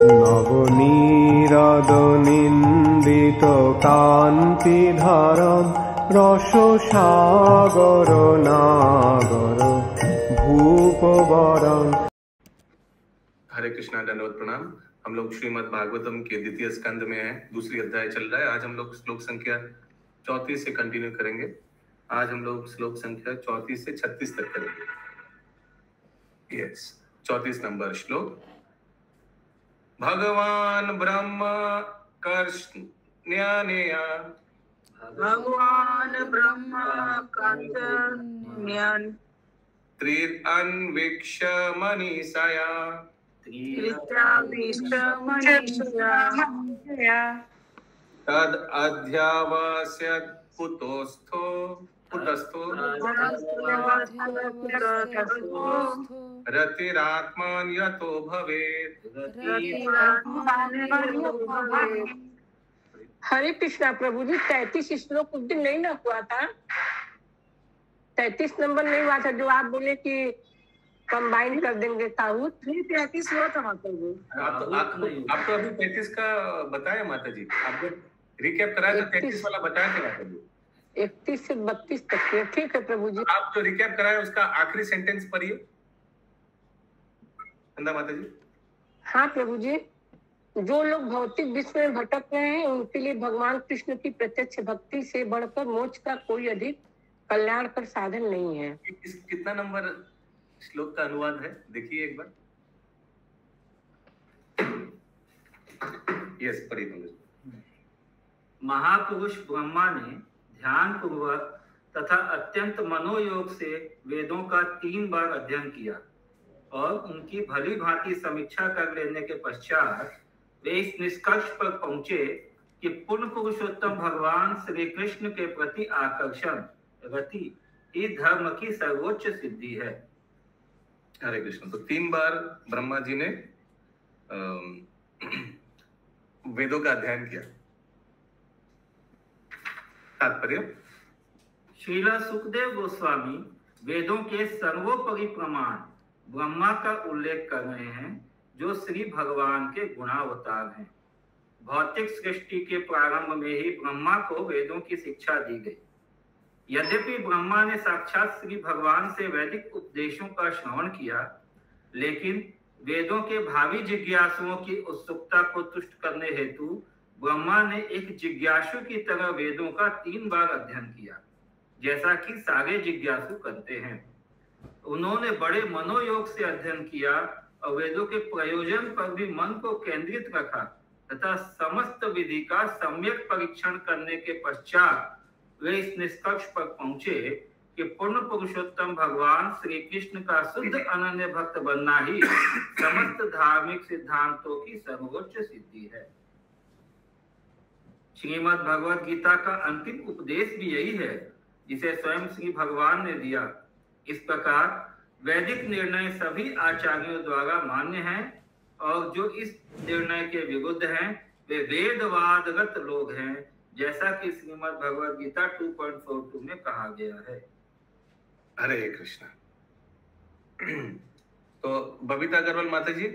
নবনীরদ-নিন্দিত কান্তিধারম রসসাগর নাগর भूपवरम। हरे कृष्णा, दंडवत प्रणाम। हम लोग श्रीमद् भागवतम के द्वितीय स्कंद में हैं, दूसरी अध्याय चल रहा है। आज हम लोग श्लोक संख्या 34 से कंटिन्यू करेंगे। आज हम लोग श्लोक संख्या 34 से 36 तक करेंगे। यस, 34 नंबर श्लोक। भगवान ब्रह्म कर्षण्यानेया भगवान ब्रह्म कर्षण्यान त्रिरन्वीक्ष मनीषया तद अध्यावस्यत् कुतस्थो रतिरात्मान यतो भवेत्। हरे कृष्णा प्रभु जी, 33 श्लोक उस दिन नहीं ना हुआ था, 33 नंबर नहीं हुआ था जो आप बोले कि कंबाइन कर देंगे ताऊत। 33 हुआ था माता जी। आपको अभी 33 का बताया माता जी, आपको रिकैप कराया तो 33 वाला बताया था माता जी। 31 से 32 तक है। ठीक है प्रभु जी। आप जो रिकैप कराया उसका आखिरी सेंटेंस पढ़िए माता जी। हाँ प्रभु जी, जो लोग भौतिक विश्व में भटक रहे हैं उनके लिए भगवान कृष्ण की प्रत्यक्ष भक्ति से बढ़कर मोक्ष का कोई अधिक कल्याणकर साधन नहीं है। कितना नंबर श्लोक का अनुवाद है, देखिए एक बार। यस, पढ़िए। महापुरुष ब्रह्मा ने ध्यान पूर्वक तथा अत्यंत मनोयोग से वेदों का 3 बार अध्ययन किया और उनकी भली भांति समीक्षा कर लेने के पश्चात वे इस निष्कर्ष पर पहुंचे कि पूर्ण पुरुषोत्तम भगवान श्री कृष्ण के प्रति आकर्षण रति इस धर्म की सर्वोच्च सिद्धि है। हरे कृष्ण। तो 3 बार ब्रह्मा जी ने वेदों का अध्ययन किया। तात्पर्य, श्रीला सुखदेव गोस्वामी वेदों के सर्वोपरि प्रमाण ब्रह्मा का उल्लेख कर रहे हैं, जो श्री भगवान के गुणावतार हैं। भौतिक सृष्टि के प्रारंभ में ही ब्रह्मा को वेदों की शिक्षा दी गई। यद्यपि ब्रह्मा ने साक्षात श्री भगवान से वैदिक उपदेशों का श्रवण किया, लेकिन वेदों के भावी जिज्ञासुओं की उत्सुकता को तुष्ट करने हेतु ब्रह्मा ने एक जिज्ञासु की तरह वेदों का 3 बार अध्ययन किया, जैसा कि सारे जिज्ञासु करते हैं। उन्होंने बड़े मनोयोग से अध्ययन किया और वेदों के प्रयोजन पर भी मन को केंद्रित रखा तथा समस्त विधि का सम्यक परीक्षण करने के पश्चात वे इस निष्कर्ष पर पहुंचे कि पूर्ण पुरुषोत्तम भगवान श्री कृष्ण का शुद्ध अनन्य भक्त बनना ही समस्त धार्मिक सिद्धांतों की सर्वोच्च सिद्धि है। श्रीमद् भगवद गीता का अंतिम उपदेश भी यही है, जिसे स्वयं श्री भगवान ने दिया। इस प्रकार वैदिक निर्णय सभी आचार्यों द्वारा मान्य हैं और जो इस निर्णय के विरुद्ध हैं वे वेदवादगत लोग हैं, जैसा कि श्रीमद् भगवद गीता 2.42 में कहा गया है। हरे कृष्णा। तो बबीता अग्रवाल माता जी,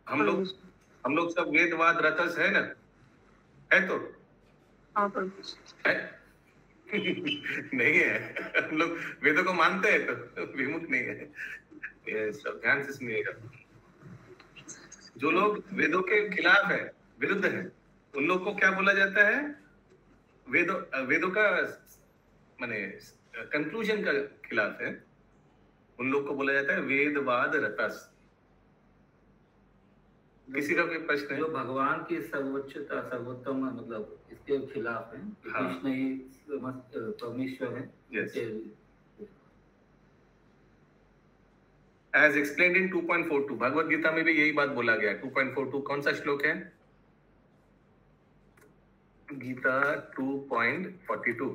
हम लोग सब वेदवाद रतस है ना? है तो? है? नहीं है। हम लोग वेदों को मानते हैं तो विमुख नहीं है। ये सब ध्यान से सुनिएगा। जो लोग वेदों के खिलाफ है, विरुद्ध है, उन लोग को क्या बोला जाता है? वेदों का माने कंक्लूजन का खिलाफ है, उन लोग को बोला जाता है वेदवाद रतस। किसी का कोई प्रश्न है? जो भगवान की सर्वोच्चता सर्वोत्तम मतलब इसके खिलाफ है। हाँ। कृष्ण ही परमेश्वर है। yes. As explained in 2.42 Bhagavad Gita में भी यही बात बोला गया। 2.42 कौन सा श्लोक है? गीता 2.42।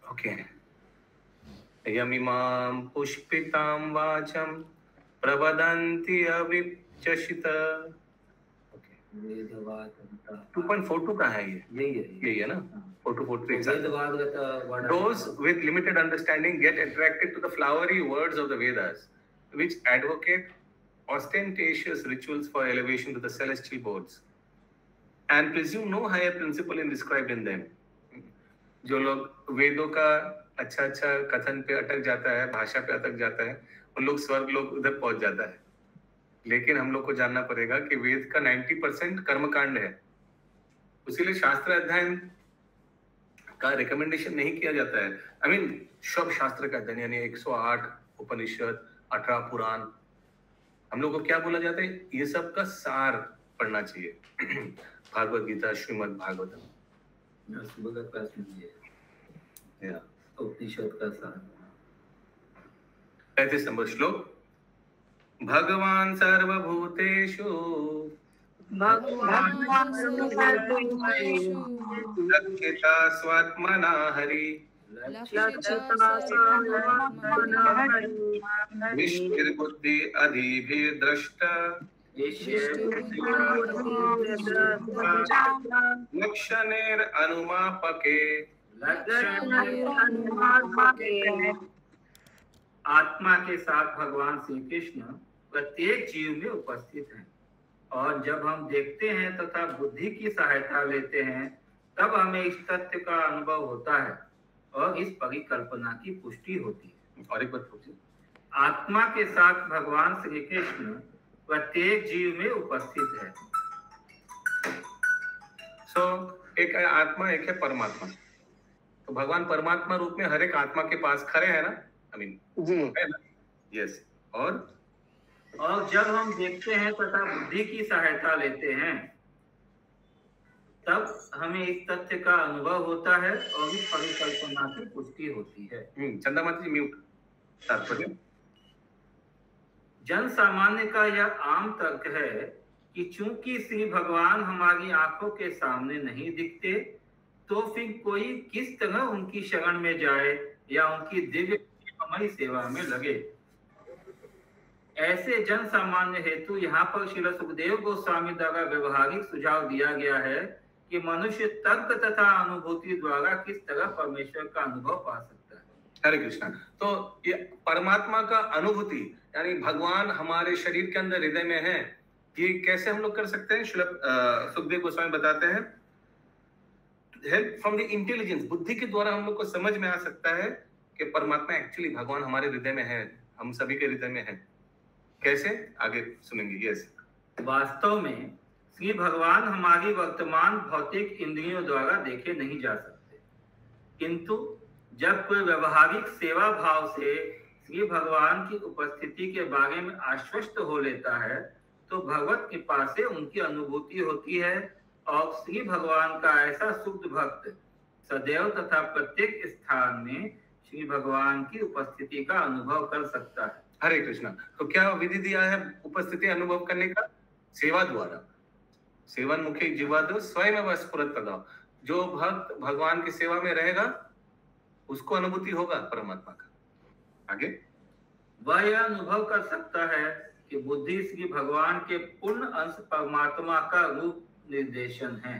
ओके। यमिमां पुष्पितां वाचं प्रवदन्ति अविचशित। 2.42 का है ये, यही है ना, 4-4-3. Those with limited understanding get attracted to the flowery words of the Vedas, which advocate ostentatious rituals for elevation to the celestial boards, and presume no higher principle in described in them. जो लोग वेदों का अच्छा कथन पे अटक जाता है, भाषा पे अटक जाता है, उन लोग स्वर्ग लोग उधर पहुंच जाता है. लेकिन हम लोग को जानना पड़ेगा कि वेद का 90% कर्मकांड है, इसीलिए शास्त्र अध्ययन का रिकमेंडेशन नहीं किया जाता है. I mean, सब शास्त्र का अध्ययन यानी 108 उपनिषद, 18 पुराण, हम लोग को क्या बोला जाता है, ये सब का सार पढ़ना चाहिए. भागवत गीता, श्रीमद् भागवतम, उपनिषद का सार. 35 नंबर श्लोक. भगवान सर्वभूतेषु लक्षिता स्वात्मना हरि निष्ठिर्बुद्धि अधिभिर्द्रष्ट लक्षणेर अनुमापके. आत्मा के साथ भगवान श्री कृष्ण प्रत्येक जीव में उपस्थित हैं, और जब हम देखते हैं तथा बुद्धि की सहायता लेते हैं तब हमें इस तथ्य का अनुभव होता है और इस परिकल्पना की पुष्टि होती है. और एक बात पूछिए. आत्मा के साथ भगवान श्री कृष्ण प्रत्येक जीव में उपस्थित है. एक है आत्मा, एक है परमात्मा. तो भगवान परमात्मा रूप में हर एक आत्मा के पास खड़े हैं ना, I mean, जी. यस. और जब हम देखते हैं तथा बुद्धि की सहायता लेते हैं तब हमें इस तथ्य का अनुभव होता है और इस परिकल्पना की पुष्टि होती है. चंदा माता जी म्यूट. तात्पर्य. जन सामान्य का यह आम तर्क है कि चूंकि श्री भगवान हमारी आंखों के सामने नहीं दिखते तो फिर कोई किस तरह उनकी शरण में जाए या उनकी दिव्य हमारी सेवा में लगे. ऐसे जन सामान्य हेतु यहाँ पर श्रील सुखदेव गोस्वामी द्वारा व्यवहारिक सुझाव दिया गया है कि मनुष्य तर्क तथा अनुभूति द्वारा किस तरह परमेश्वर का अनुभव पा सकता है. हरे कृष्णा. तो ये परमात्मा का अनुभूति यानी भगवान हमारे शरीर के अंदर हृदय में है, ये कैसे हम लोग कर सकते हैं? सुखदेव गोस्वामी बताते हैं, हेल्प फ्रॉम द इंटेलिजेंस, बुद्धि के द्वारा हम लोग को समझ में आ सकता है कि परमात्मा एक्चुअली भगवान हमारे हृदय में है, हम सभी के हृदय में है. कैसे? आगे सुनेंगे. यस. वास्तव में श्री भगवान हमारी वर्तमान भौतिक इंद्रियों द्वारा देखे नहीं जा सकते, किंतु जब कोई व्यवहारिक सेवा भाव से श्री भगवान की उपस्थिति के बारे में आश्वस्त हो लेता है तो भगवत कृपा से उनकी अनुभूति होती है और श्री भगवान का ऐसा शुद्ध भक्त सदैव तथा प्रत्येक स्थान में श्री भगवान की उपस्थिति का अनुभव कर सकता है. हरे कृष्णा. तो क्या विधि दिया है उपस्थिति अनुभव करने का? सेवा द्वारा. सेवन मुखे जीवादो स्वयं स्फुरत तदा. जो भक्त भगवान की सेवा में रहेगा उसको अनुभूति होगा परमात्मा का. आगे. वह यह अनुभव कर सकता है कि बुद्धि श्री भगवान के पूर्ण अंश परमात्मा का रूप निर्देशन है.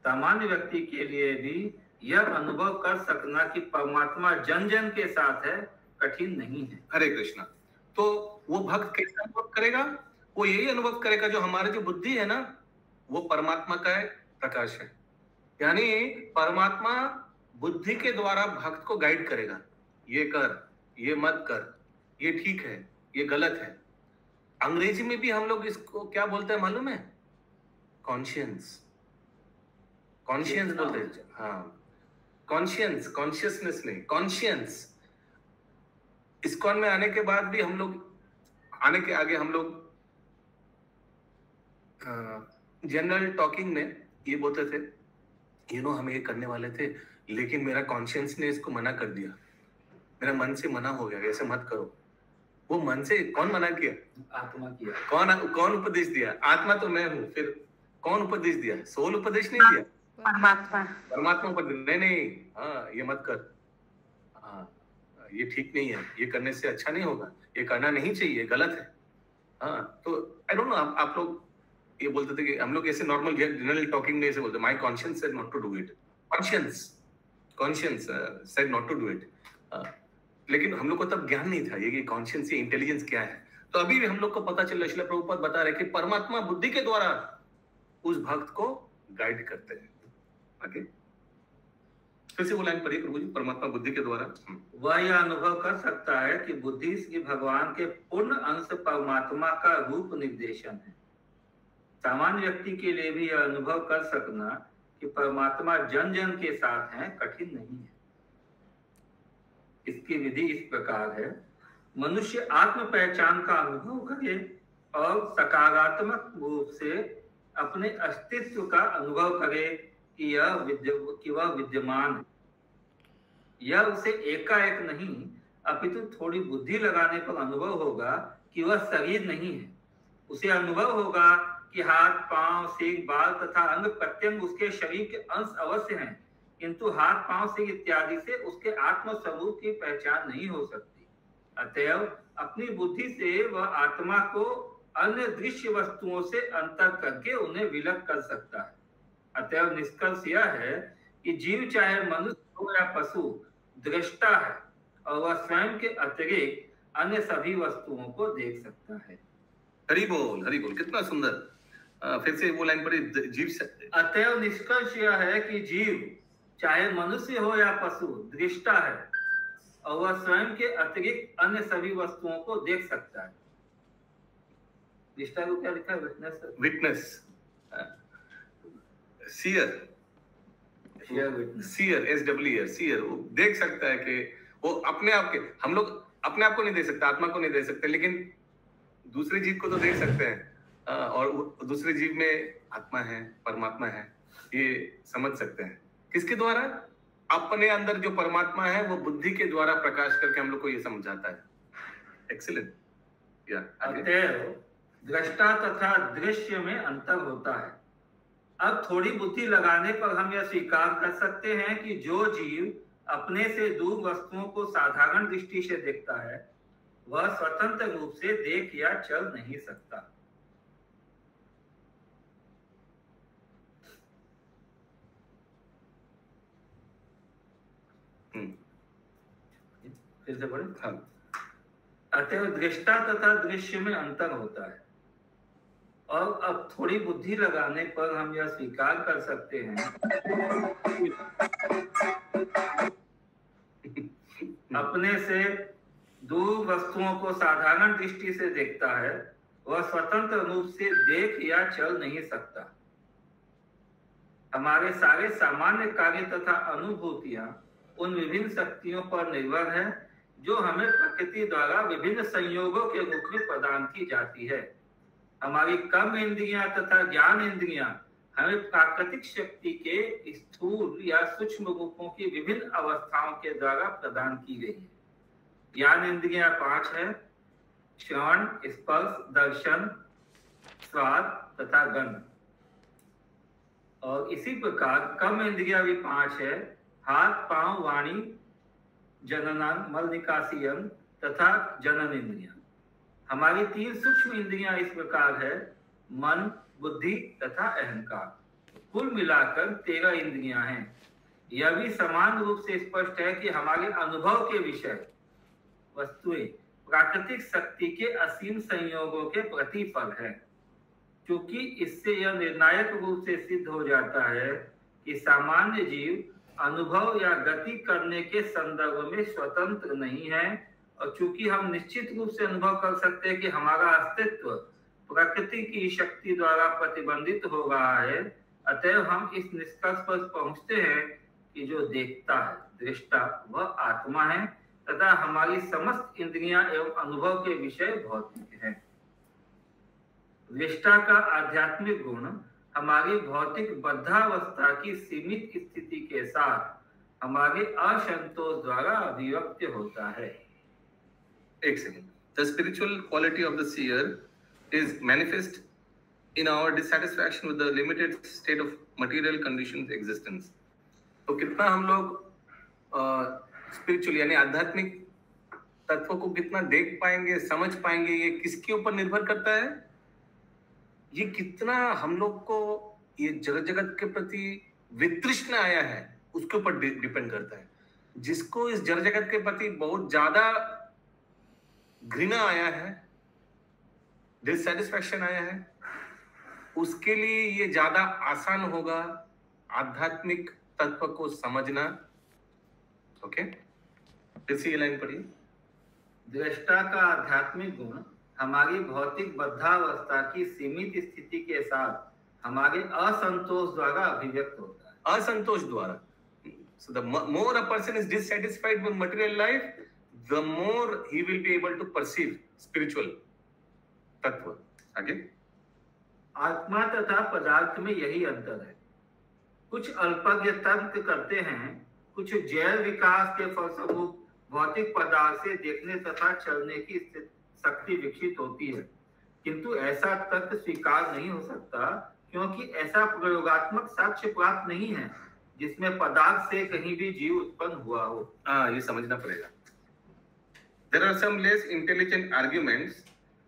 सामान्य व्यक्ति के लिए भी यह अनुभव कर सकना कि परमात्मा जन जन के साथ है कठिन नहीं है. हरे कृष्णा. तो वो भक्त कैसे अनुभव करेगा? वो यही अनुभव करेगा जो हमारी जो बुद्धि है ना वो परमात्मा का प्रकाश है. यानी परमात्मा बुद्धि के द्वारा भक्त को गाइड करेगा, ये कर, ये मत कर, ये ठीक है, ये गलत है. अंग्रेजी में भी हम लोग इसको क्या बोलते हैं मालूम है? कॉन्शियंस. कॉन्शियंस बोलते हैं. हाँ, कॉन्शियंस, कॉन्शियसनेस नहीं, कॉन्शियंस. इस्कॉन में आने के बाद भी हम लोग आने के आगे हम लोग जनरल टॉकिंग में ये बोलते थे, हम ये करने वाले थे लेकिन मेरा कॉन्शियंस ने इसको मना कर दिया, मेरा मन से मना हो गया, ऐसे मत करो. वो मन से कौन मना किया? आत्मा किया. कौन उपदेश दिया? आत्मा तो मैं हूँ. फिर कौन उपदेश दिया? सोल उपदेश नहीं दिया, परमात्मा उपदेश. नहीं, हाँ ये मत कर, हाँ ये ठीक नहीं है, ये करने से अच्छा नहीं होगा, ये करना नहीं चाहिए, गलत है. हाँ, तो आई डोंट नो आप लोग ये बोलते थे कि हम लोग ऐसे नॉर्मल जनरल टॉकिंग में ऐसे बोलते, my conscience said not to do it, conscience said not to do it. लेकिन हम लोग को तब ज्ञान नहीं था ये कि कॉन्शियंस या इंटेलिजेंस क्या है। तो अभी भी हम लोग को पता चल रहा है, श्रील प्रभुपाद बता रहे कि परमात्मा बुद्धि के द्वारा उस भक्त को गाइड करते हैं। आगे फिर से वो लाइन पढ़िए प्रभु जी, परमात्मा बुद्धि के द्वारा वह यह अनुभव कर सकता है कि बुद्धि श्री भगवान के पूर्ण अंश परमात्मा का रूप निर्देशन है। सामान्य व्यक्ति के लिए भी यह अनुभव कर सकना कि परमात्मा जन जन के साथ हैं कठिन नहीं है। इसकी विधि इस प्रकार है, मनुष्य आत्म पहचान का अनुभव करे और सकारात्मक रूप से अपने अस्तित्व का अनुभव करे कि वह विद्यमान है। यह उसे एकाएक नहीं अपितु थोड़ी बुद्धि लगाने पर अनुभव होगा कि वह शरीर नहीं है। उसे अनुभव होगा कि हाथ, पांव, सिर, बाल तथा अंग प्रत्यंग उसके शरीर के अंश अवश्य हैं, किंतु हाथ, पांव, सिर इत्यादि से उसके आत्म स्वरूप की पहचान नहीं हो सकती। अतएव अपनी बुद्धि से वह आत्मा को अन्य दृश्य वस्तुओं से अंतर करके उन्हें विलग कर सकता है। अतएव निष्कर्ष यह है कि जीव चाहे मनुष्य हो या पशु दृष्टा है और वह स्वयं के अतिरिक्त अन्य सभी वस्तुओं को देख सकता है। हरि बोल, कितना सुंदर। फिर से वो लाइन पढ़ी, जीव से। अतएव निष्कर्ष यह है कि जीव चाहे मनुष्य हो या पशु दृष्टा है और वह स्वयं के अतिरिक्त अन्य सभी वस्तुओं को देख सकता है। दृष्टा को क्या लिखा है? Witness, seer, SWR, seer. वो देख सकता है कि वो अपने आप के, हम लोग अपने आप को नहीं देख सकते, आत्मा को नहीं देख सकते, लेकिन दूसरे जीव को तो देख सकते हैं। और दूसरे जीव में आत्मा है, परमात्मा है, ये समझ सकते हैं। किसके द्वारा? अपने अंदर जो परमात्मा है वो बुद्धि के द्वारा प्रकाश करके हम लोग को ये समझाता है। एक्सीलेंट। दृष्टा तथा दृश्य में अंतर होता है। अब थोड़ी बुद्धि लगाने पर हम यह स्वीकार कर सकते हैं कि जो जीव अपने से दूर वस्तुओं को साधारण दृष्टि से देखता है वह स्वतंत्र रूप से देख या चल नहीं सकता। फिर से पढ़े। हाँ। अतएव दृष्टा तथा दृश्य में अंतर होता है। और अब थोड़ी बुद्धि लगाने पर हम यह स्वीकार कर सकते हैं अपने से दूर वस्तुओं को साधारण दृष्टि से देखता है वह स्वतंत्र रूप से देख या चल नहीं सकता। हमारे सारे सामान्य कार्य तथा अनुभूतियां उन विभिन्न शक्तियों पर निर्भर है जो हमें प्रकृति द्वारा विभिन्न संयोगों के रूप में प्रदान की जाती है। हमारी कर्म इंद्रियां तथा ज्ञान इंद्रियां हमें प्राकृतिक शक्ति के स्थूल या सूक्ष्म रूपों की विभिन्न अवस्थाओं के द्वारा प्रदान की गई है। ज्ञान इंद्रियां 5 है, श्रवण, स्पर्श, दर्शन, स्वाद तथा गंध। और इसी प्रकार कर्म इंद्रियां भी 5 है, हाथ, पांव, वाणी, जननान, मल निकासी अंग तथा जनन इंद्रियां। हमारी 3 सूक्ष्म इंद्रियां इस प्रकार है, मन, बुद्धि तथा अहंकार। कुल मिलाकर 13 इंद्रियां हैं। यह भी समान रूप से स्पष्ट है कि हमारे अनुभव के विषय वस्तुएं प्राकृतिक शक्ति के असीम संयोगों के प्रतिफल है। क्योंकि इससे यह निर्णायक रूप से सिद्ध हो जाता है कि सामान्य जीव अनुभव या गति करने के संदर्भ में स्वतंत्र नहीं है, और चूंकि हम निश्चित रूप से अनुभव कर सकते हैं कि हमारा अस्तित्व प्रकृति की शक्ति द्वारा प्रतिबंधित हो रहा है, अतएव हम इस निष्कर्ष पर पहुंचते हैं कि जो देखता है, दृष्टा, वह आत्मा है तथा हमारी समस्त इंद्रियां एवं अनुभव के विषय भौतिक हैं। दृष्टा का आध्यात्मिक गुण हमारी भौतिक बद्धावस्था की सीमित स्थिति के साथ हमारे असंतोष द्वारा अभिव्यक्त होता है। एक second. The spiritual quality of the seer is manifest in our dissatisfaction with the limited state of material conditions existence. तो कितना हम लोग स्पिरिचुअल यानी आध्यात्मिक तत्व को कितना देख पाएंगे, समझ पाएंगे, ये किसके ऊपर निर्भर करता है? ये कितना हम लोग को ये जड़ जगत के प्रति वितृष्ण आया है उसके ऊपर डिपेंड करता है। जिसको इस जड़ जगत के प्रति बहुत ज्यादा घृणा आया है, डिससैटिस्फैक्शन आया है, उसके लिए ये ज्यादा आसान होगा आध्यात्मिक तत्व को समझना। ओके, इसी लाइन पढ़िए। दृष्टा का आध्यात्मिक गुण हमारी भौतिक बद्धावस्था की सीमित स्थिति के साथ हमारे असंतोष द्वारा अभिव्यक्त होता है। असंतोष द्वारा। So the more a person is dissatisfied with material life, the more he will be able to perceive spiritual तत्व। आगे, आत्मा तथा पदार्थ में यही अंतर है। कुछ अल्पज्ञ तर्क करते हैं, कुछ जैव विकास के फलस्वरूप भौतिक पदार्थ से देखने तथा चलने की शक्ति विकसित होती है, किंतु ऐसा तर्क स्वीकार नहीं हो सकता क्योंकि ऐसा प्रयोगात्मक साक्ष्य प्राप्त नहीं है जिसमें पदार्थ से कहीं भी जीव उत्पन्न हुआ हो। ये समझना पड़ेगा। There are some less intelligent arguments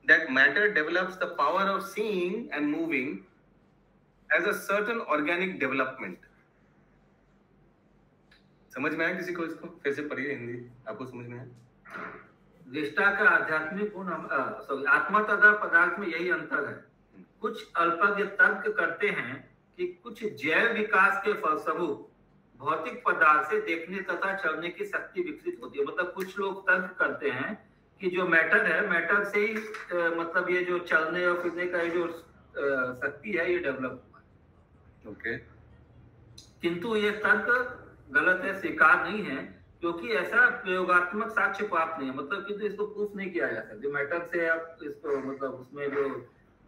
that matter develops the power of seeing and moving as a certain organic development। समझ में आया किसी को? इसको फिर से पढ़िए, हिंदी आपको समझ में आया? दृष्टा का आध्यात्मिक गुण आत्मा तथा पदार्थ में यही अंतर है। कुछ अल्पज्ञ तर्क करते हैं कि कुछ जैव विकास के फलस्वरूप भौतिक पदार्थ से देखने तथा चलने की शक्ति विकसित होती है। मतलब कुछ लोग तर्क करते हैं कि जो मैटर है, मैटर से ही मतलब ये जो चलने और फिरने का ये जो शक्ति है ये डेवलप हुआ है। ओके, किंतु ये तर्क गलत है, स्वीकार नहीं है, क्योंकि ऐसा प्रयोगात्मक साक्ष्य प्राप्त नहीं है। मतलब किंतु इसको प्रूफ नहीं किया जा सकता। मैटर से आप इसको मतलब उसमें जो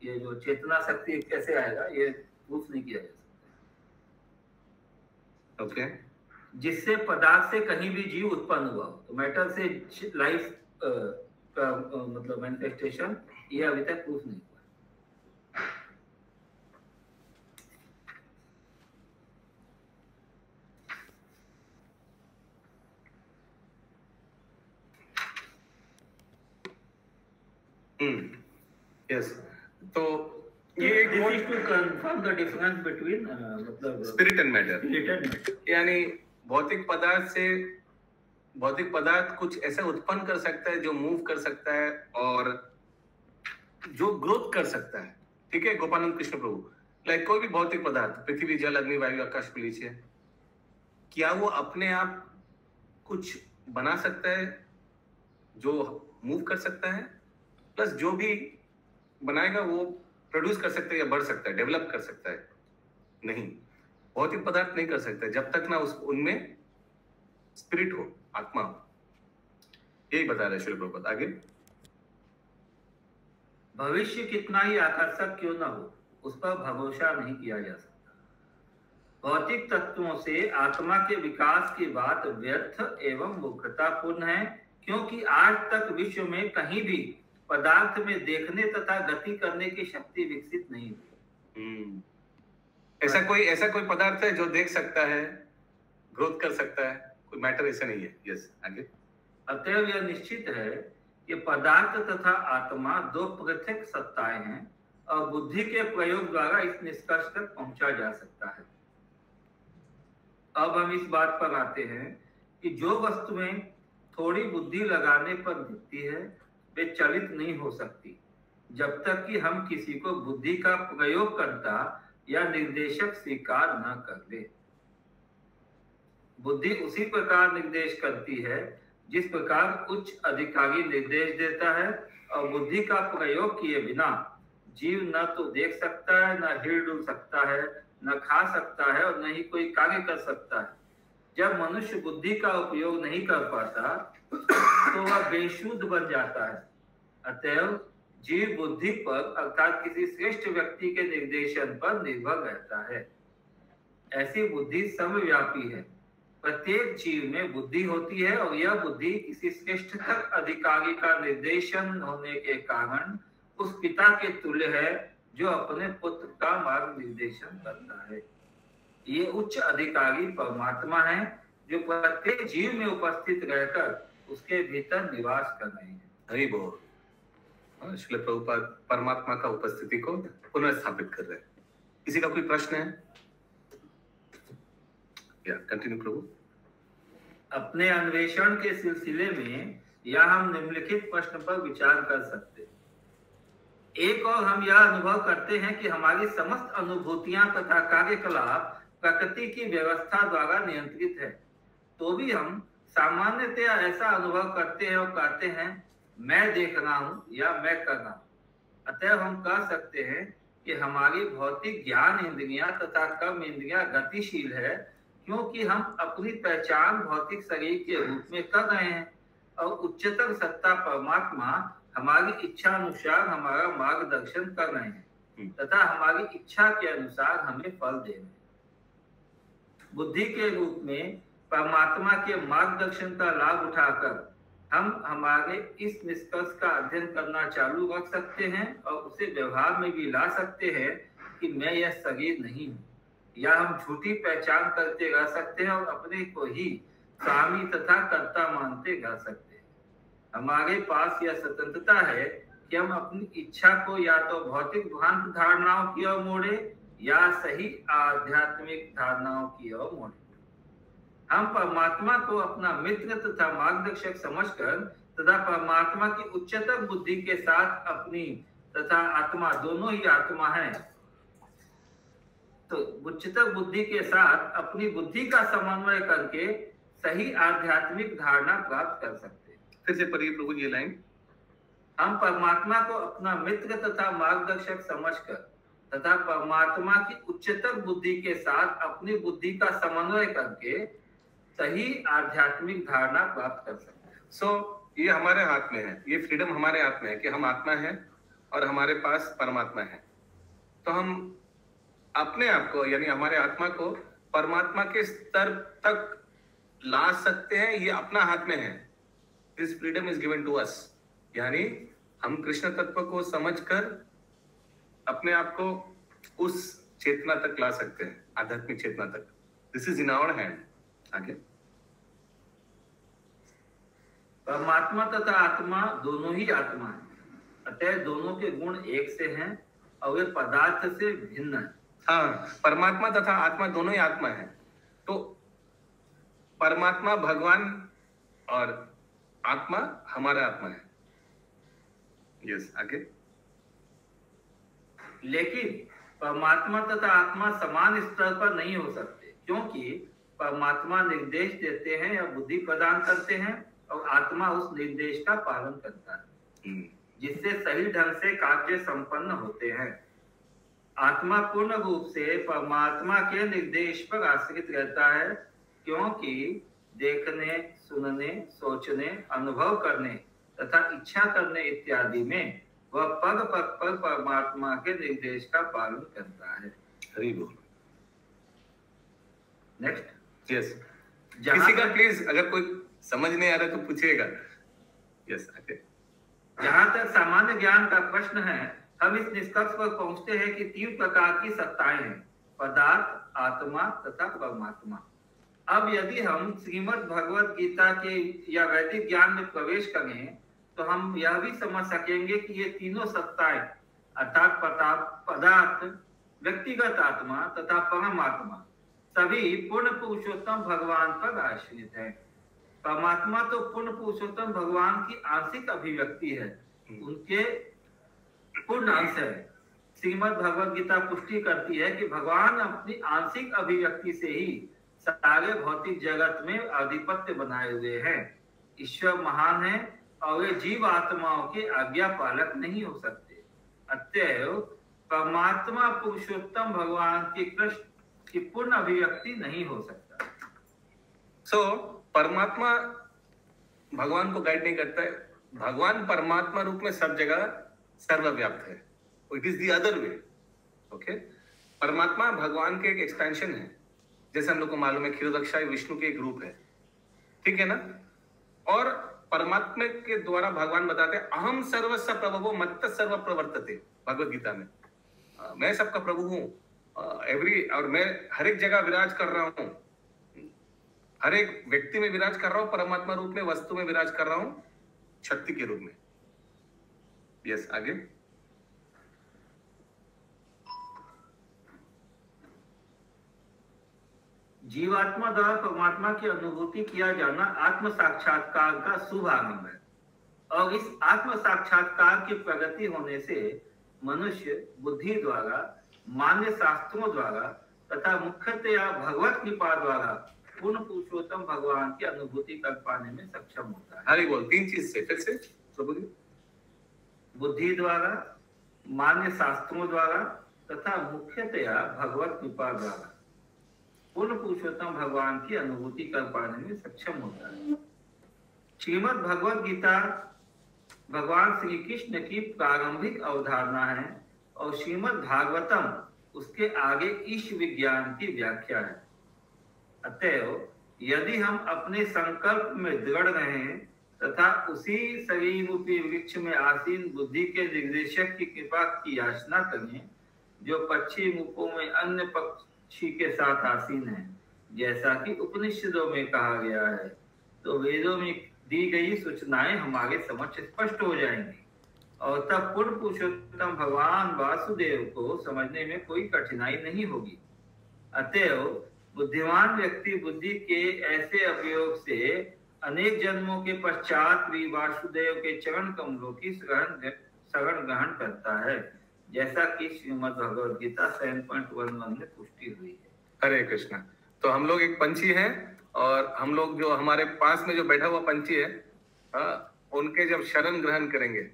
ये जो चेतना शक्ति कैसे आएगा ये प्रूफ नहीं किया जा सकता। ओके, जिससे पदार्थ से कहीं भी जीव उत्पन्न हुआ हो, तो मैटर से लाइफ का मतलब मैनिफेस्टेशन ये अभी तक प्रूफ नहीं हुआ। यस, तो ये एक to confirm the difference between मतलब स्पिरिट एंड मैटर। यानी भौतिक पदार्थ कुछ ऐसा उत्पन्न कर सकता है जो मूव कर सकता है और जो ग्रोथ कर सकता है। ठीक है, गोपानंद कृष्ण प्रभु, लाइक कोई भी भौतिक पदार्थ, पृथ्वी, जल, अग्नि, वायु, आकाश, पीछे, क्या वो अपने आप कुछ बना सकता है जो मूव कर सकता है? प्लस जो भी बनाएगा वो प्रोड्यूस कर सकता है या बढ़ सकता है, डेवलप कर सकता है? नहीं, भौतिक पदार्थ नहीं कर सकता जब तक ना उनमें स्पिरिट हो, आत्मा हो। यही बता रहे श्रील प्रभुपाद। आगे, भविष्य कितना ही आकर्षक क्यों ना हो, उस पर भरोसा नहीं किया जा सकता। भौतिक तत्वों से आत्मा के विकास की बात व्यर्थ एवं मूर्खतापूर्ण है, क्योंकि आज तक विश्व में कहीं भी पदार्थ में देखने तथा गति करने की शक्ति विकसित नहीं हुई। ऐसा कोई पदार्थ है जो देख सकता है, ग्रोथ कर सकता है? कोई मैटर ऐसा नहीं है। यस, आगे, अतएव यह निश्चित है कि पदार्थ तथा आत्मा दो पृथक सत्ताएं हैं और बुद्धि के प्रयोग द्वारा इस निष्कर्ष तक पहुंचा जा सकता है। अब हम इस बात पर आते हैं कि जो वस्तुएं थोड़ी बुद्धि लगाने पर दिखती है वे चलित नहीं हो सकती जब तक कि हम किसी को बुद्धि का प्रयोग करता या निर्देशक स्वीकार न कर ले। बुद्धि उसी प्रकार निर्देश करती है जिस प्रकार उच्च अधिकारी निर्देश देता है, और बुद्धि का प्रयोग किए बिना जीव न तो देख सकता है, न हिल डुल सकता है, न खा सकता है और न ही कोई कार्य कर सकता है। जब मनुष्य बुद्धि का उपयोग नहीं कर पाता तो वह बेशुद्ध बन जाता है। अतएव जीव बुद्धि पर अर्थात किसी श्रेष्ठ व्यक्ति के निर्देशन पर निर्भर रहता है। ऐसी बुद्धि सर्वव्यापी है। प्रत्येक जीव में बुद्धि होती है और यह बुद्धि किसी श्रेष्ठतर अधिकारी का निर्देशन होने के कारण उस पिता के तुल्य है जो अपने पुत्र का मार्ग निर्देशन करता है। ये उच्च अधिकारी परमात्मा है जो प्रत्येक जीव में उपस्थित रहकर उसके भीतर निवास कर रहे हैं। हरि बोल। श्रील प्रभुपाद परमात्मा का उपस्थिति को पुनर्स्थापित कर रहे हैं। किसी का कोई प्रश्न है? या कंटिन्यू प्रभु। अपने अन्वेषण के सिलसिले में यह हम निम्नलिखित प्रश्न पर विचार कर सकते हैं। एक और हम यह अनुभव करते हैं कि हमारी समस्त अनुभूतियां तथा कार्यकलाप प्रकृति की व्यवस्था द्वारा नियंत्रित है, तो भी हम सामान्यतया ऐसा अनुभव करते हैं और कहते हैं मैं देख रहा हूं या मैं कर रहा हूं। अतः हम कह सकते हैं कि हमारी भौतिक ज्ञान इंद्रियां तथा कर्म इंद्रियां गतिशील है, क्योंकि हम अपनी पहचान भौतिक शरीर के रूप में कर रहे हैं और उच्चतर सत्ता परमात्मा हमारी इच्छा अनुसार हमारा मार्गदर्शन कर रहे हैं तथा हमारी इच्छा के अनुसार हमें फल दे रहे हैं। बुद्धि के रूप में परमात्मा के मार्गदर्शन का लाभ उठाकर हम हमारे इस निष्कर्ष का अध्ययन करना चालू रख सकते हैं और उसे व्यवहार में भी ला सकते हैं कि मैं यह शरीर नहीं हूँ, या हम झूठी पहचान करते रह सकते हैं और अपने को ही स्वामी तथा कर्ता मानते रह सकते हैं। हमारे पास यह स्वतंत्रता है कि हम अपनी इच्छा को या तो भौतिक भ्रांत धारणाओं की ओर मोड़े या सही आध्यात्मिक धारणाओं की ओर मोड़े। हम परमात्मा को अपना मित्र तथा मार्गदर्शक समझकर तथा परमात्मा की उच्चतर बुद्धि के साथ अपनी तथा आत्मा दोनों ही आत्मा है, तो उच्चतर बुद्धि के साथ अपनी बुद्धि का समन्वय करके सही आध्यात्मिक धारणा प्राप्त कर सकते हैं। फिर से पढ़िए प्रभु ये लाइन। हम परमात्मा को अपना मित्र तथा मार्गदर्शक समझकर तथा परमात्मा की उच्चतर बुद्धि के साथ अपनी बुद्धि का समन्वय करके सही आध्यात्मिक धारणा प्राप्त कर सकते हैं। सो ये हमारे हाथ में है, ये फ्रीडम हमारे हाथ में है कि हम आत्मा है और हमारे पास परमात्मा है। तो हम अपने आप को यानी हमारे आत्मा को परमात्मा के स्तर तक ला सकते हैं, ये अपना हाथ में है। This freedom is given to us, यानी हम कृष्ण तत्व को समझकर अपने आप को उस चेतना तक ला सकते हैं, आध्यात्मिक चेतना तक। This is in our hand. आगे परमात्मा तथा आत्मा दोनों ही आत्मा है, अतः दोनों के गुण एक से हैं और वे पदार्थ से भिन्न है। हाँ, परमात्मा तथा आत्मा दोनों ही आत्मा है। तो परमात्मा भगवान और आत्मा हमारा आत्मा है। यस, आगे। लेकिन परमात्मा तथा आत्मा समान स्तर पर नहीं हो सकते, क्योंकि परमात्मा निर्देश देते हैं या बुद्धि प्रदान करते हैं और आत्मा उस निर्देश का पालन करता है, जिससे सही ढंग से कार्य संपन्न होते हैं। आत्मा पूर्ण रूप से परमात्मा के निर्देश पर आश्रित रहता है, क्योंकि देखने, सुनने, सोचने, अनुभव करने तथा इच्छा करने इत्यादि में वह पग पग पर परमात्मा के निर्देश का पालन करता है। हरि बोल। नेक्स्ट। यस, किसी का प्लीज अगर कोई समझ नहीं आ रहा तो पूछिएगा। यस, आगे। जहां तक सामान्य ज्ञान का प्रश्न है, हम इस निष्कर्ष पर पहुंचते हैं कि 3 प्रकार की सत्ताएं हैं, पदार्थ, आत्मा तथा परमात्मा। अब यदि हम श्रीमद् भगवद गीता के या वैदिक ज्ञान में प्रवेश करें तो हम यह भी समझ सकेंगे कि ये तीनों सत्ताएं अर्थात पदार्थ, व्यक्तिगत आत्मा तथा परमात्मा सभी पूर्ण पुरुषोत्तम भगवान पर आश्रित है। परमात्मा तो पूर्ण पुरुषोत्तम भगवान की आंशिक अभिव्यक्ति है, उनके पूर्ण अंश है। श्रीमद् भगवद गीता पुष्टि करती है कि भगवान अपनी आंशिक अभिव्यक्ति से ही सारे भौतिक जगत में आधिपत्य बनाए हुए हैं। ईश्वर महान है और वे जीव आत्माओं के आज्ञा पालक नहीं हो सकते। अतएव परमात्मा पुरुषोत्तम भगवान की कृष्ण की पूर्ण अभिव्यक्ति नहीं हो सकता। सो परमात्मा भगवान को गाइड नहीं करता है, भगवान परमात्मा रूप में सब जगह सर्वव्याप्त है। It is the other way. Okay, परमात्मा भगवान के एक एक्सपेंशन है, जैसे हम लोग को मालूम है क्षीरोदक्षा विष्णु के एक रूप है, ठीक है ना। और परमात्मा के द्वारा भगवान बताते हैं अहम सर्वस्व प्रभवो मत्त सर्व प्रवर्तते, भगवद गीता में। मैं सबका प्रभु हूं, और मैं हर एक जगह विराज कर रहा हूं, हर एक व्यक्ति में विराज कर रहा हूं, परमात्मा रूप में, वस्तु में विराज कर रहा हूं, शक्ति के रूप में। यस, आगे। जीवात्मा द्वारा परमात्मा की अनुभूति किया जाना आत्म साक्षात्कार का शुभ आरंभ है, और इस आत्म साक्षात्कार की प्रगति होने से मनुष्य बुद्धि द्वारा, मान्य शास्त्रों द्वारा तथा मुख्यतया भगवत कृपा द्वारा पूर्ण पुरुषोत्तम भगवान की अनुभूति कर पाने में सक्षम होता है। हरी बोल, 3 चीज से फिर से तो बोलिए। बुद्धि द्वारा, मान्य शास्त्रों द्वारा तथा मुख्यतया भगवत कृपा द्वारा पूर्ण पुरुषोत्तम भगवान की अनुभूति कर पाने में सक्षम होता है। श्रीमद् भगवद गीता भगवान श्री कृष्ण की प्रारंभिक अवधारणा है और श्रीमद् भागवतम उसके आगे ईश विज्ञान की व्याख्या है। अतएव यदि हम अपने संकल्प में दृढ़ रहें तथा उसी शरीर रूपी वृक्ष में आसीन बुद्धि के निर्देशक की कृपा की याचना करें, जो पक्षी रूपों में अन्य पक्षी के साथ आसीन है, जैसा कि उपनिषदों में कहा गया है, तो वेदों में दी गई सूचनाएं हमारे समक्ष स्पष्ट हो जाएंगी और तब पूर्ण पुरुषोत्तम भगवान वासुदेव को समझने में कोई कठिनाई नहीं होगी। अतएव बुद्धिमान व्यक्ति बुद्धि के ऐसे अवयोग से अनेक जन्मों के पश्चात भी वासुदेव के चरण कमलों की शरण ग्रहण करता है, जैसा कि श्रीमद् भगवद गीता 7.11 में पुष्टि हुई है। हरे कृष्णा। तो हम लोग एक पंछी हैं और हम लोग जो हमारे पास में जो बैठा हुआ पंछी है, उनके जब शरण ग्रहण करेंगे,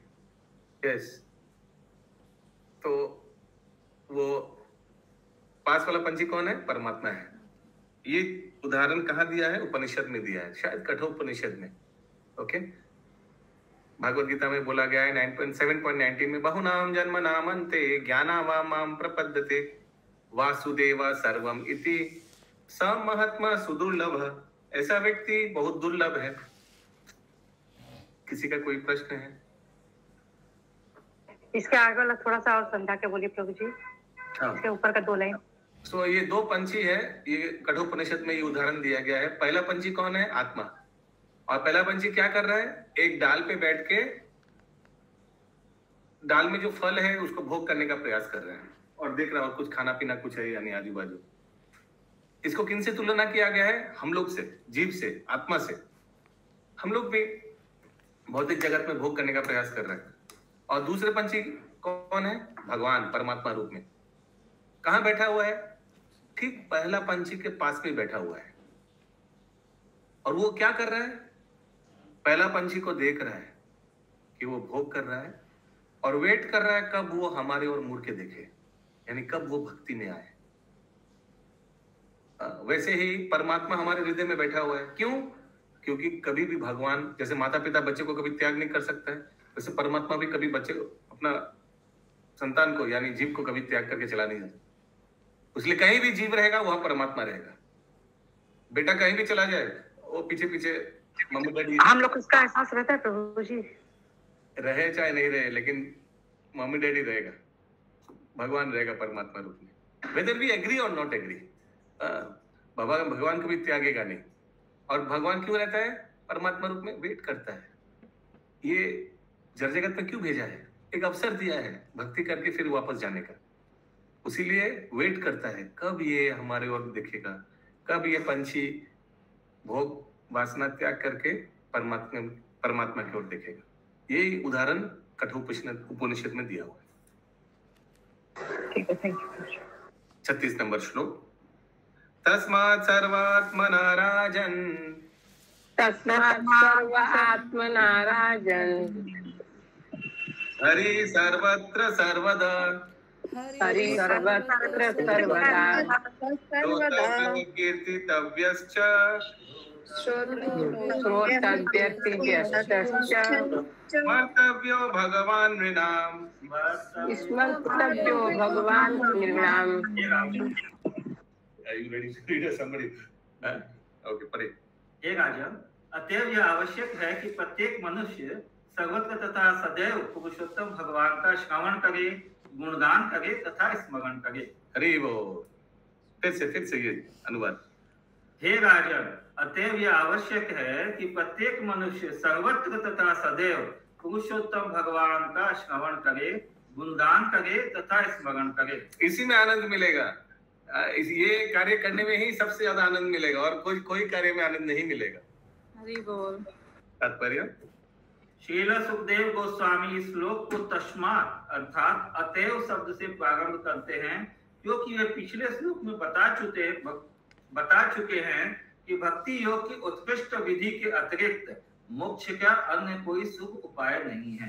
यस, तो वो पास वाला पंछी कौन है? परमात्मा है। ये उदाहरण कहाँ दिया है? उपनिषद में दिया है, शायद कठोपनिषद में। ओके, भागवत गीता में बोला गया है 7.19 में, बहुनाम जन्म नामन्ते ज्ञानावामां प्रपद्यते वासुदेवा सर्वम इति स महात्मा सुदुर्लभ। ऐसा व्यक्ति बहुत दुर्लभ है। किसी का कोई प्रश्न है? इसके आगे वाला थोड़ा सा और समझा के बोलिए प्रभु जी। हाँ, इसके ऊपर का 2 लाइन। तो ये 2 पंछी है, ये कठोपनिषद में ये उदाहरण दिया गया है। पहला पंछी कौन है? आत्मा। और पहला पंछी क्या कर रहा है? एक डाल पे बैठ के डाल में जो फल है उसको भोग करने का प्रयास कर रहे हैं और देख रहा है और कुछ खाना पीना कुछ है या नहीं आजू बाजू। इसको किन से तुलना किया गया है? हम लोग से, जीव से, आत्मा से। हम लोग भी भौतिक जगत में भोग करने का प्रयास कर रहे हैं। और दूसरे पंछी कौन है? भगवान परमात्मा रूप में। कहां बैठा हुआ है? ठीक पहला पंछी के पास में बैठा हुआ है। और वो क्या कर रहा है? पहला पंछी को देख रहा है कि वो भोग कर रहा है और वेट कर रहा है कब वो हमारे ओर मुड़ के देखे, यानी कब वो भक्ति में आए। वैसे ही परमात्मा हमारे हृदय में बैठा हुआ है। क्यों? क्योंकि कभी भी भगवान, जैसे माता पिता बच्चे को कभी त्याग नहीं कर सकता है, वैसे परमात्मा भी कभी बच्चे को, अपना संतान को यानी जीव को कभी त्याग करके चला नहीं जाता। इसलिए कहीं भी जीव रहेगा वहां परमात्मा रहेगा। बेटा कहीं भी चला जाए, वो पीछे पीछे मम्मी डैडी, हम लोग को इसका एहसास रहता है प्रभु जी, रहे चाहे नहीं रहे, लेकिन मम्मी डैडी रहेगा, भगवान रहेगा परमात्मा रूप में। वेदर वी एग्री और नॉट एग्री, भगवान कभी त्यागेगा नहीं। और भगवान क्यों रहता है परमात्मा रूप में? वेट करता है। ये जड़ जगत में क्यों भेजा है? एक अवसर दिया है भक्ति करके फिर वापस जाने का। उसीलिए वेट करता है कब ये हमारे ओर दिखेगा, कब ये पंछी भोग वासना त्याग करके परमात्मा की ओर देखेगा। ये उदाहरण कठोपनिषद में दिया हुआ है। ठीक है, थैंक यू। 36 नंबर श्लोक। तस्मात् सर्वात्मना राजन्, तस्मात् सर्वात्मना राजन्, हरि सर्वत्र सर्वदा, हरि सर्वत्र सर्वदा, श्रोतव्यो कीर्तितव्यश्च, श्रोतव्यश्च स्मर्तव्यो भगवान नृणाम्, स्मर्तव्यो भगवान नृणाम्। Are you ready to read somebody? Okay, पढ़े। हे राजन, अतएव यह आवश्यक है कि प्रत्येक मनुष्य सर्वत्र तथा सदैव पुरुषोत्तम भगवान का श्रवण करे, गुणगान करे तथा स्मरण करे। हरि बोल। फिर से ये अनुवाद। हे राजन, अतएव यह आवश्यक है कि प्रत्येक मनुष्य सर्वत्र तथा सदैव पुरुषोत्तम भगवान का श्रवण करे, गुणगान करे तथा स्मरण करे। इसी में आनंद मिलेगा। ये कार्य करने में ही सबसे ज्यादा आनंद मिलेगा और कोई कार्य में आनंद नहीं मिलेगा। हरि बोल। तात्पर्य श्रील सुखदेव गोस्वामी इस श्लोक को तस्मात् अर्थात अतएव शब्द से प्रारंभ करते हैं, क्योंकि वे पिछले श्लोक में बता चुके हैं कि भक्ति योग की उत्कृष्ट विधि के अतिरिक्त मोक्ष का अन्य कोई शुभ उपाय नहीं है।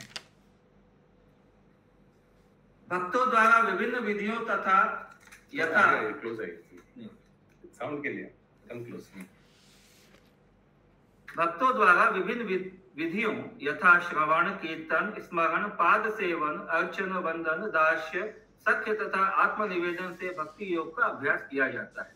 भक्तों द्वारा विभिन्न विधियों तथा यथा साउंड के लिए भक्तों द्वारा विभिन्न विधियों यथा श्रवण, कीर्तन, स्मरण, पाद सेवन, अर्चन, वंदन, दास्य, सख्य तथा आत्मनिवेदन से भक्ति योग का अभ्यास किया जाता है।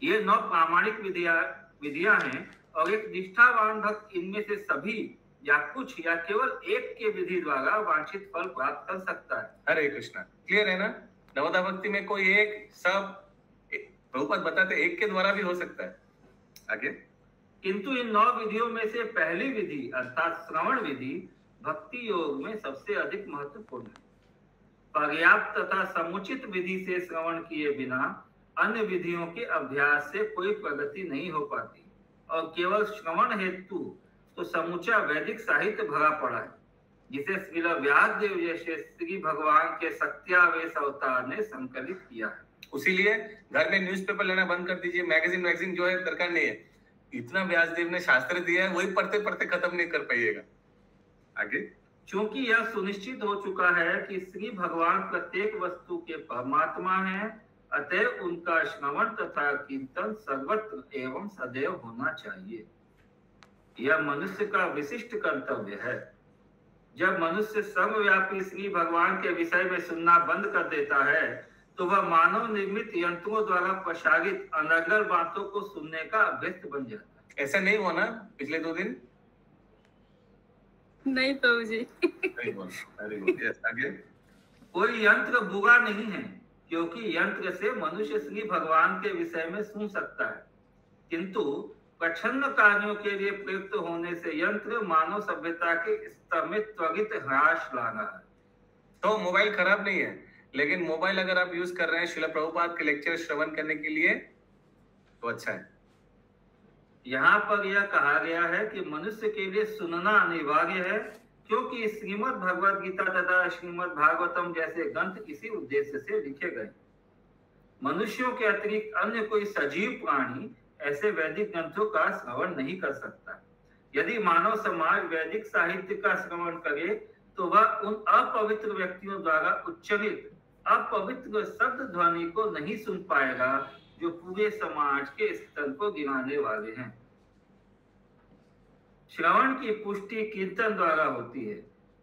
ये 9 प्रामाणिक विधियां हैं और एक निष्ठावान भक्त इनमें से सभी या कुछ या केवल एक के विधि द्वारा वांछित फल प्राप्त कर सकता है। हरे कृष्णा। क्लियर है ना? नवदा भक्ति में कोई एक, सब प्रभुपाद बताते एक के द्वारा भी हो सकता है। आगे किंतु इन 9 विधियों में से पहली विधि अर्थात श्रवण विधि भक्ति योग में सबसे अधिक महत्वपूर्ण है। पर्याप्त तथा समुचित विधि से श्रवण किए बिना अन्य विधियों के अभ्यास से कोई प्रगति नहीं हो पाती और केवल श्रवण हेतु तो समूचा वैदिक साहित्य भरा पड़ा है, जिसे श्रील व्यासदेव जैसे श्री भगवान के सत्यावेश अवतार ने संकलित किया है। उसीलिए घर में न्यूज़पेपर लेना बंद कर दीजिए, मैगजीन जो है दरकार नहीं है। इतना व्यासदेव ने शास्त्र दिया है, वही पढ़ते पढ़ते खत्म नहीं कर पाइएगा। आगे क्योंकि यह सुनिश्चित हो चुका है कि श्री भगवान प्रत्येक वस्तु के परमात्मा है, अतः उनका श्रवण तथा कीर्तन सर्वत्र एवं सदैव होना चाहिए। यह मनुष्य का विशिष्ट कर्तव्य है। जब मनुष्य सर्वव्यापी श्री भगवान के विषय में सुनना बंद कर देता है तो वह मानव निर्मित यंत्रों द्वारा प्रसारित अनर्गल बातों को सुनने का अभ्यस्त बन जाता है। ऐसा नहीं हुआ ना पिछले 2 दिन? नहीं प्रभु जी। आगे कोई यंत्र बुरा नहीं है, क्योंकि यंत्र से मनुष्य श्री भगवान के विषय में सुन सकता है, किंतु प्रच्छन्न कार्यों के लिए प्रयुक्त होने से यंत्र मानव सभ्यता के स्तर में त्वरित ह्रास ला रहा है। तो मोबाइल खराब नहीं है, लेकिन मोबाइल अगर आप यूज कर रहे हैं श्रील प्रभुपाद के लेक्चर श्रवण करने के लिए तो अच्छा है। यहाँ पर यह कहा गया है कि मनुष्य के लिए सुनना अनिवार्य है, क्योंकि श्रीमद् भगवद गीता तथा श्रीमद् भागवतम जैसे ग्रंथ इसी उद्देश्य से लिखे गए। मनुष्यों के अतिरिक्त अन्य कोई सजीव प्राणी ऐसे वैदिक ग्रंथों का श्रवण नहीं कर सकता। यदि मानव समाज वैदिक साहित्य का श्रवण करे तो वह उन अपवित्र व्यक्तियों द्वारा उच्चारित अपवित्र शब्द ध्वनि को नहीं सुन पाएगा जो पूरे समाज के स्तर को गिराने वाले हैं। श्रवण की पुष्टि कीर्तन द्वारा होती है।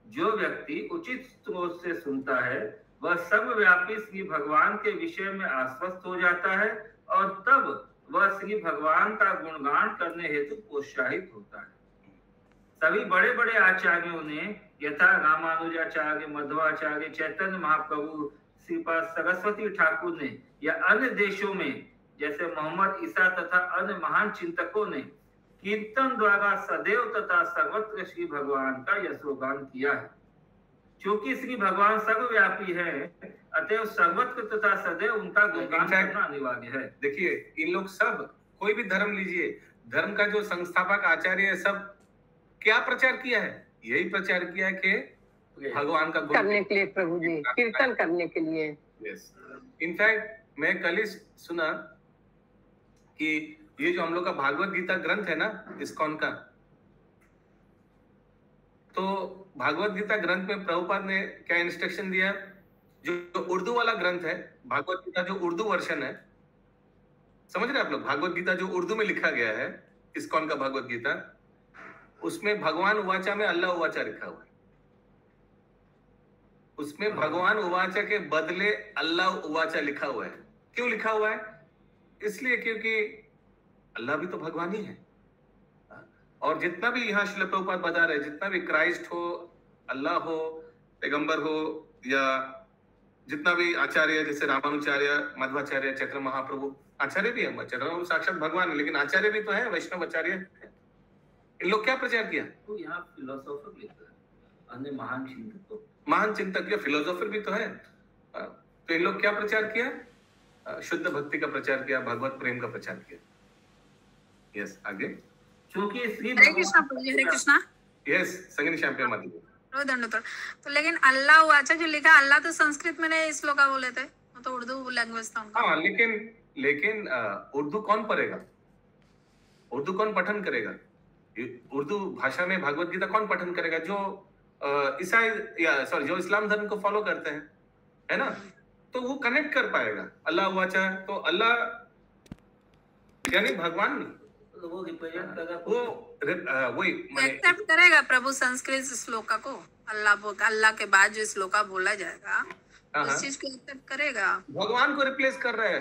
जो व्यक्ति उचित स्रोत से सुनता है वह सर्वव्यापी श्री भगवान के विषय में आश्वस्त हो जाता है और तब वह श्री भगवान का गुणगान करने हेतु प्रोत्साहित होता है। सभी बड़े बड़े आचार्यों ने यथा रामानुजाचार्य, मध्वाचार्य, चैतन्य महाप्रभु, श्रीपाद सरस्वती ठाकुर ने या अन्य देशों में जैसे मोहम्मद ईसा तथा अन्य महान चिंतकों ने कीर्तन द्वारा सदैव तथा सर्वत्र श्री भगवान का यशोगान किया है। क्योंकि श्री भगवान सर्वव्यापी है, अतएव सर्वत्र तथा सदैव उनका गुणगान करना अनिवार्य है। देखिए इन लोग सब, कोई भी धर्म लीजिए, धर्म का जो संस्थापक आचार्य है, सब क्या प्रचार किया है? यही प्रचार किया कि भगवान का करने के लिए, प्रभु जी कीर्तन करने के लिए। यस, इनफैक्ट मैं कल ही सुना कि ये जो हम लोग का भागवत गीता ग्रंथ है ना इस्कॉन का, तो भागवत गीता ग्रंथ में प्रभुपाद ने क्या इंस्ट्रक्शन दिया? जो उर्दू वाला ग्रंथ है भागवत गीता, जो उर्दू वर्जन है, समझ रहे आप लोग? भागवत गीता जो उर्दू में लिखा गया है इस्कॉन का भागवत गीता, उसमें भगवान उवाचा में अल्लाह उवाचा लिखा हुआ है। उसमें भगवान उवाचा के बदले अल्लाह उवाचा लिखा हुआ है। क्यों लिखा हुआ है? इसलिए क्योंकि अल्लाह भी तो भगवान ही है। और जितना भी यहाँ श्रील प्रभुपाद बता रहे, जितना भी क्राइस्ट हो, अल्लाह हो, पैगंबर हो, या जितना भी आचार्य जैसे रामानुचार्य, मध्वाचार्य, चैतन्य महाप्रभु, आचार्य भी है, चैतन्य साक्षात भगवान है, लेकिन आचार्य भी तो है, वैष्णव आचार्य। इन लोग क्या प्रचार किया? तो यहाँ फिलोसोफर लिखा है, अन्य महान चिंतकों, महान चिंतक या फिलोसोफर भी तो है। तो इन लोग क्या प्रचार किया? शुद्ध भक्ति का प्रचार किया, भगवत प्रेम का प्रचार किया। यस, आगे। क्योंकि श्री हरे कृष्णा प्रभु, हरे कृष्णा। यस, संगीनी श्याम माता जी। तो लेकिन अल्लाह वाचा जो लिखा, अल्लाह तो संस्कृत में नहीं श्लोका बोले थे, वो तो उर्दू लैंग्वेज था उनका। हाँ, लेकिन उर्दू कौन पढ़ेगा? उर्दू कौन पठन करेगा? उर्दू भाषा में भगवत गीता कौन पठन करेगा? जो ईसाई या सॉरी जो इस्लाम धर्म को फॉलो करते हैं, है ना? तो वो कनेक्ट कर पाएगा। अल्लाह वाचा, तो अल्लाह यानी भगवान नहीं, तो वो रिप्रेजेंट करेगा, वो वही एक्सेप्ट करेगा प्रभु संस्कृत श्लोका को। अल्लाह के बाद जो श्लोका बोला जाएगा उस चीज को एक्सेप्ट करेगा। भगवान को रिप्लेस कर रहा है।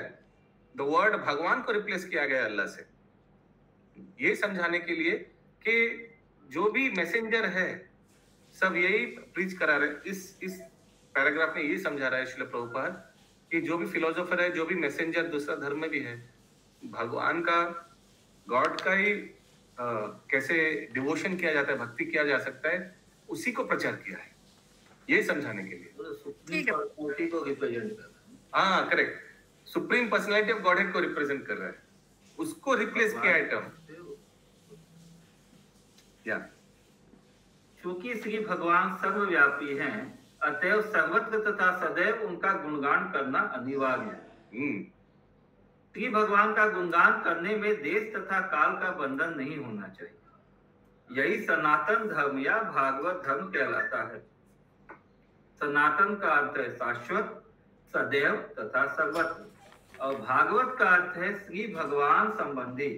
द वर्ड भगवान को रिप्लेस किया गया अल्लाह से, ये समझाने के लिए कि जो भी मैसेंजर है सब यही प्रीच करा रहे। इस पैराग्राफ में ये समझा रहा है श्रील प्रभुपाद कि जो भी फिलोसोफर है, जो भी मैसेंजर दूसरा धर्म में भी है, भगवान का, गॉड का ही कैसे डिवोशन किया जाता है, भक्ति किया जा सकता है, उसी को प्रचार किया है, ये समझाने के लिए। सुप्रीम पर्सनालिटी को रिप्रेजेंट कर रहा है। हाँ, correct, supreme personality of godhead को रिप्रेजेंट कर रहा है, उसको रिप्लेस किया आइटम। या क्योंकि श्री भगवान सर्वव्यापी हैं, अतएव सर्वत्र तथा सदैव उनका गुणगान करना अनिवार्य है। श्री भगवान का गुणगान करने में देश तथा काल का बंधन नहीं होना चाहिए। यही सनातन धर्म या भागवत धर्म कहलाता है। सनातन का अर्थ है शाश्वत, सदैव तथा सर्वत्र, और भागवत का अर्थ है श्री भगवान संबंधी।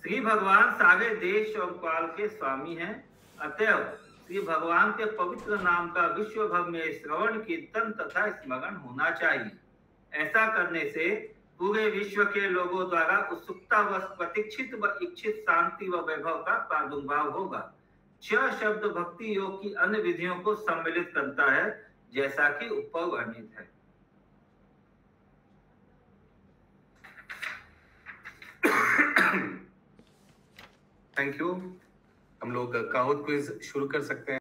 श्री भगवान सारे देश और काल के स्वामी हैं, अतएव श्री भगवान के पवित्र नाम का विश्व भर में श्रवण, कीर्तन तथा स्मरण होना चाहिए। ऐसा करने से पूरे विश्व के लोगों द्वारा उत्सुकता व प्रतीक्षित व इच्छित शांति व वैभव का प्रादुर्भाव होगा। छ शब्द भक्ति योग की अन्य विधियों को सम्मिलित करता है, जैसा कि ऊपर वर्णित है। Thank you. हम लोग काहोत क्विज शुरू कर सकते हैं।